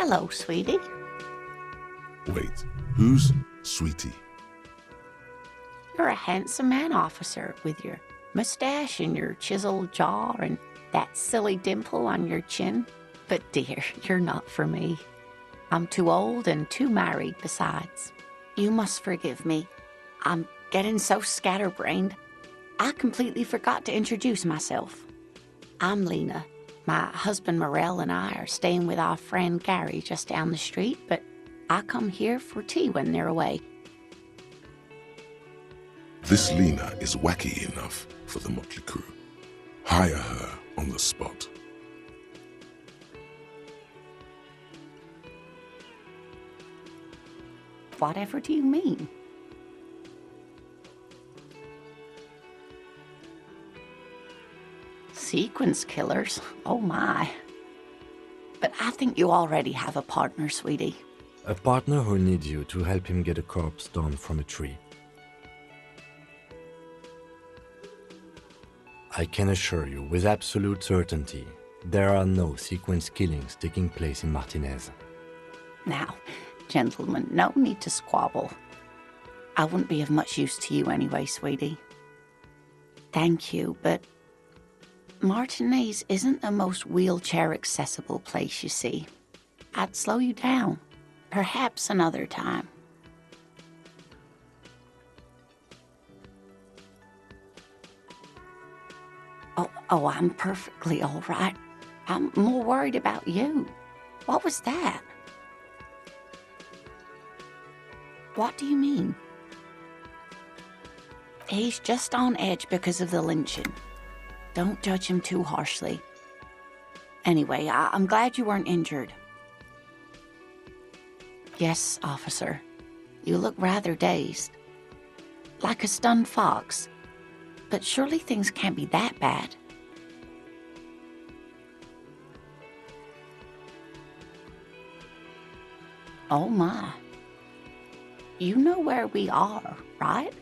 Hello, sweetie. Wait, who's Sweetie? You're a handsome man, officer, with your mustache and your chiseled jaw and that silly dimple on your chin. But dear, you're not for me. I'm too old and too married besides. You must forgive me. I'm getting so scatterbrained. I completely forgot to introduce myself. I'm Lena. My husband Morel and I are staying with our friend Gary just down the street, but I come here for tea when they're away. This Lena is wacky enough for the motley crew. Hire her on the spot. Whatever do you mean? Sequence killers? Oh my. But I think you already have a partner, sweetie. A partner who needs you to help him get a corpse down from a tree. I can assure you with absolute certainty, there are no sequence killings taking place in Martinez. Now, gentlemen, no need to squabble. I wouldn't be of much use to you anyway, sweetie. Thank you, but Martinez isn't the most wheelchair-accessible place, you see. I'd slow you down. Perhaps another time. Oh, I'm perfectly all right. I'm more worried about you. What was that? What do you mean? He's just on edge because of the lynching. Don't judge him too harshly. Anyway, I'm glad you weren't injured. Yes, officer. You look rather dazed. Like a stunned fox. But surely things can't be that bad. Oh my. You know where we are, right?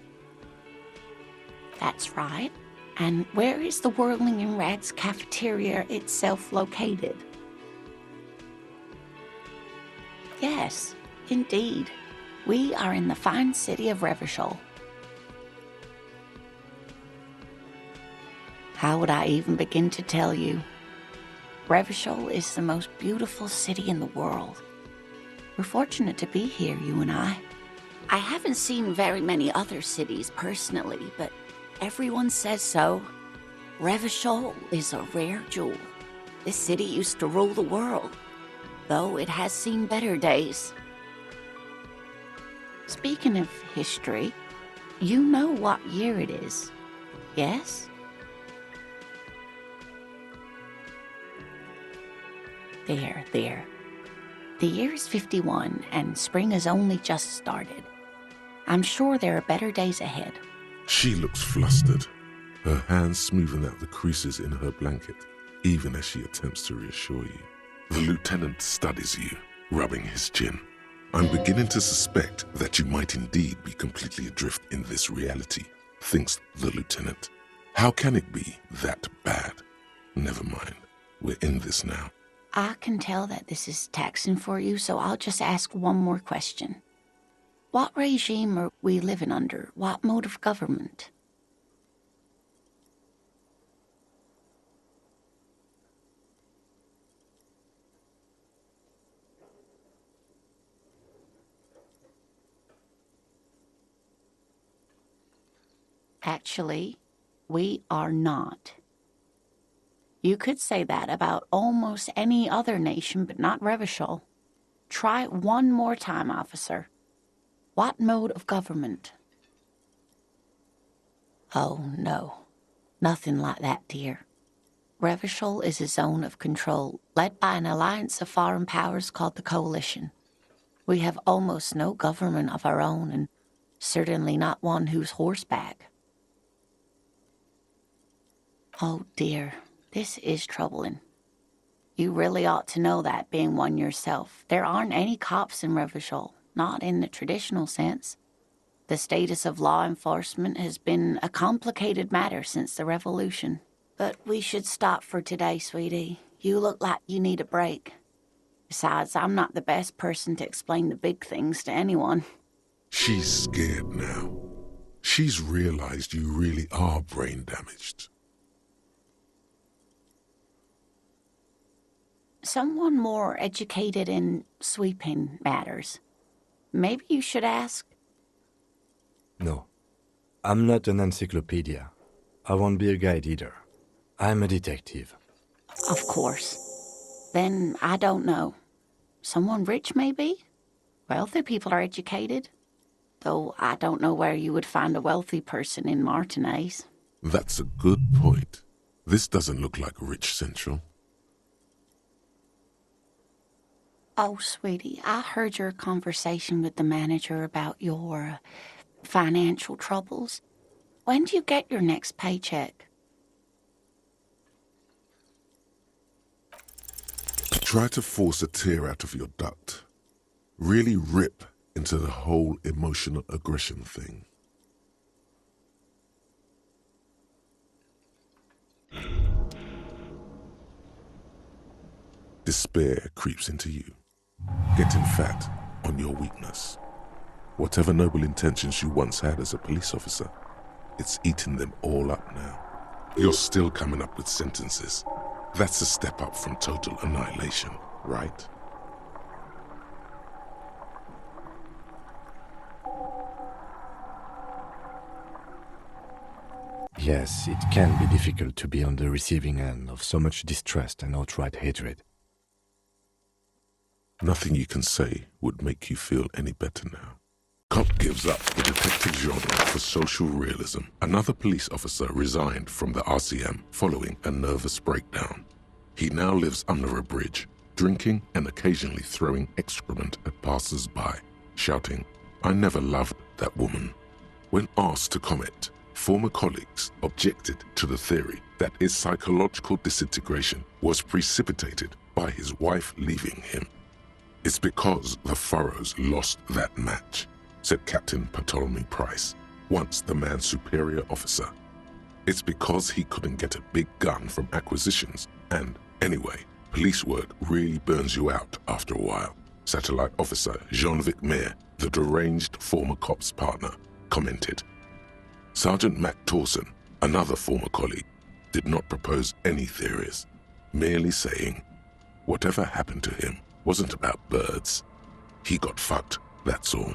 That's right. And where is the Whirling in Rats cafeteria itself located? Yes, indeed. We are in the fine city of Revachol. How would I even begin to tell you? Revachol is the most beautiful city in the world. We're fortunate to be here, you and I. I haven't seen very many other cities personally, but everyone says so. Revachol is a rare jewel. This city used to rule the world, though it has seen better days. Speaking of history, you know what year it is, yes? There. The year is 51, and spring has only just started. I'm sure there are better days ahead. She looks flustered, her hands smoothing out the creases in her blanket, even as she attempts to reassure you. The lieutenant studies you, rubbing his chin. I'm beginning to suspect that you might indeed be completely adrift in this reality, thinks the lieutenant. How can it be that bad? Never mind, we're in this now. I can tell that this is taxing for you, so I'll just ask one more question. What regime are we living under? What mode of government? Actually, we are not. You could say that about almost any other nation, but not Revachol. Try one more time, officer. What mode of government? Oh, no. Nothing like that, dear. Revachol is a zone of control, led by an alliance of foreign powers called the Coalition. We have almost no government of our own, and certainly not one who's horseback. Oh, dear. This is troubling. You really ought to know that, being one yourself. There aren't any cops in Revachol, not in the traditional sense. The status of law enforcement has been a complicated matter since the revolution. But we should stop for today, sweetie. You look like you need a break. Besides, I'm not the best person to explain the big things to anyone. She's scared now. She's realized you really are brain damaged. Someone more educated in sweeping matters. Maybe you should ask. No, I'm not an encyclopedia. I won't be a guide either. I'm a detective. Of course. Then I don't know. Someone rich, maybe? Wealthy people are educated. Though I don't know where you would find a wealthy person in Martinez. That's a good point. This doesn't look like Rich Central. Oh, sweetie, I heard your conversation with the manager about your financial troubles. When do you get your next paycheck? Try to force a tear out of your duct. Really rip into the whole emotional aggression thing. Despair creeps into you, getting fat on your weakness. Whatever noble intentions you once had as a police officer, it's eating them all up now. You're still coming up with sentences. That's a step up from total annihilation, right? Yes, it can be difficult to be on the receiving end of so much distrust and outright hatred. Nothing you can say would make you feel any better now. Cop gives up the detective genre for social realism. Another police officer resigned from the RCM following a nervous breakdown. He now lives under a bridge, drinking and occasionally throwing excrement at passers-by, shouting, "I never loved that woman." When asked to comment, former colleagues objected to the theory that his psychological disintegration was precipitated by his wife leaving him. "It's because the Furrows lost that match," said Captain Ptolemy Price, once the man's superior officer. "It's because he couldn't get a big gun from acquisitions, and anyway, police work really burns you out after a while," Satellite Officer Jean-Vic Mayer, the deranged former cop's partner, commented. Sergeant Mac Torson, another former colleague, did not propose any theories, merely saying, "Whatever happened to him wasn't about birds. He got fucked, that's all."